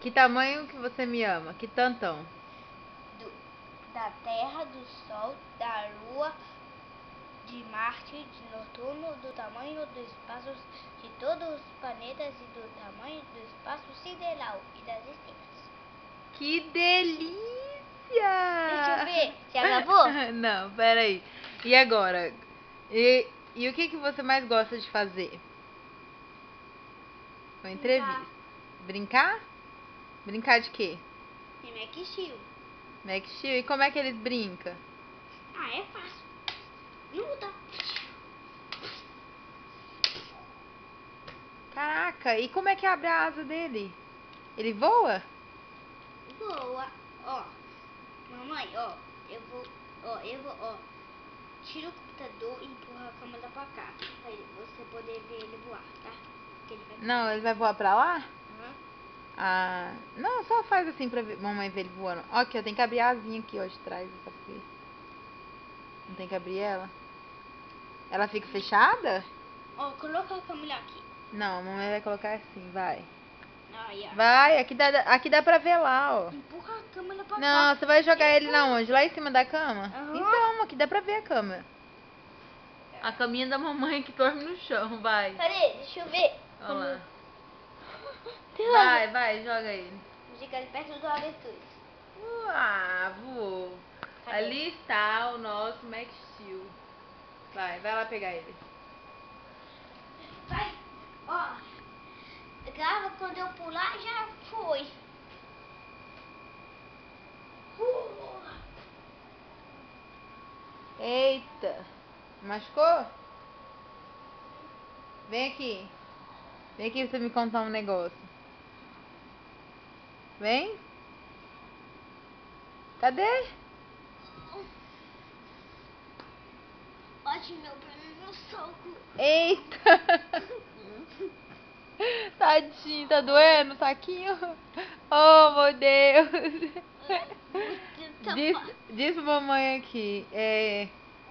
Que tamanho que você me ama? Que tantão? Da Terra, do Sol, da Lua, de Marte, de Noturno, do tamanho do espaço de todos os planetas e do tamanho do espaço sideral e das estrelas. Que delícia! Deixa eu ver. Já acabou? Não, peraí. E agora? E o que você mais gosta de fazer? Uma entrevista. Brincar? Brincar de quê? De Mac Steel. Max Steel. E como é que eles brincam? Ah, é fácil. Luta. Caraca, e como é que abre a asa dele? Ele voa? Boa. Ó. Mamãe, ó. Eu vou, ó. Tira o computador e empurra a câmera pra cá. Pra você poder ver ele voar, tá? Que ele vai... Não, ele vai voar pra lá? Uhum. Ah, não, só faz assim pra mamãe ver ele voando. Ó, aqui, ó, tem que abrir a asinha aqui, ó, de trás dessa aqui. Não tem que abrir ela? Ela fica fechada? Ó, coloca a câmera aqui. Não, a mamãe vai colocar assim, vai. Aí, ó. Vai, aqui dá pra ver lá, ó. Empurra a câmera pra cá. Não, você vai jogar ele na onde? Lá em cima da cama? Aham. Então, aqui dá pra ver a cama. A caminha da mamãe que dorme no chão, vai. Peraí, deixa eu ver. Olha lá. Vai. Vai, joga ele. Fica ali perto do avestruz. Voou. Cadê? Ali está o nosso Max Steel. Vai lá pegar ele. Vai. Ó. Grava quando eu pular, já foi. Eita. Machucou? Vem aqui. Vem aqui pra você me contar um negócio. Vem. Cadê? Bate meu pé no soco. Eita. Tadinho, tá doendo o saquinho? Oh, meu Deus. Diz pra mamãe aqui.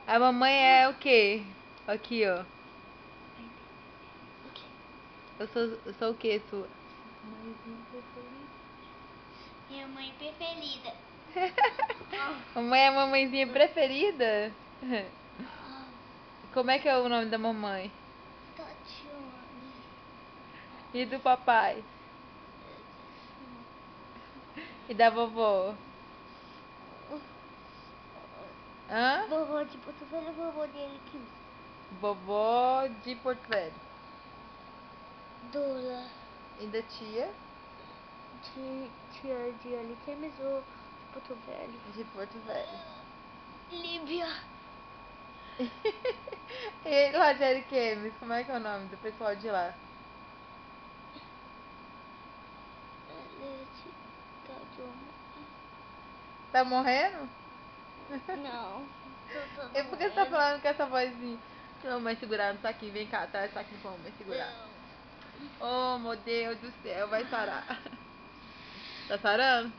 A mamãe é o quê? Aqui, ó. Eu sou o quê, sua? Minha mãe preferida. Mamãe é a mamãezinha preferida? Como é que é o nome da mamãe? Tatiane. E do papai? E da vovó? Hã? Vovó de Porto Velho, vovó dele aqui. Vovó de Porto Velho. Dora. E da tia? Tia de Aliquemes ou de Porto Velho? De Porto Velho. Líbia. E lá de Ariquemes, como é que é o nome do pessoal de lá? Tá morrendo? Não. E por que você tá falando com essa vozinha? Deixa a mamãe segurar no saquinho. Vem cá, traz o saquinho pra mamãe segurar. Oh, meu Deus do céu, vai sarar. Tá sarando?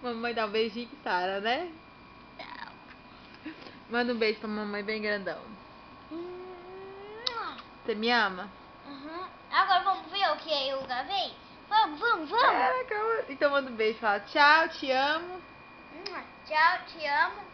Mamãe dá um beijinho que sara, né? Manda um beijo pra mamãe bem grandão. Você me ama? Uhum. Agora vamos ver o que eu gravei? Vamos. Calma. Então manda um beijo, fala tchau, te amo. Tchau, te amo.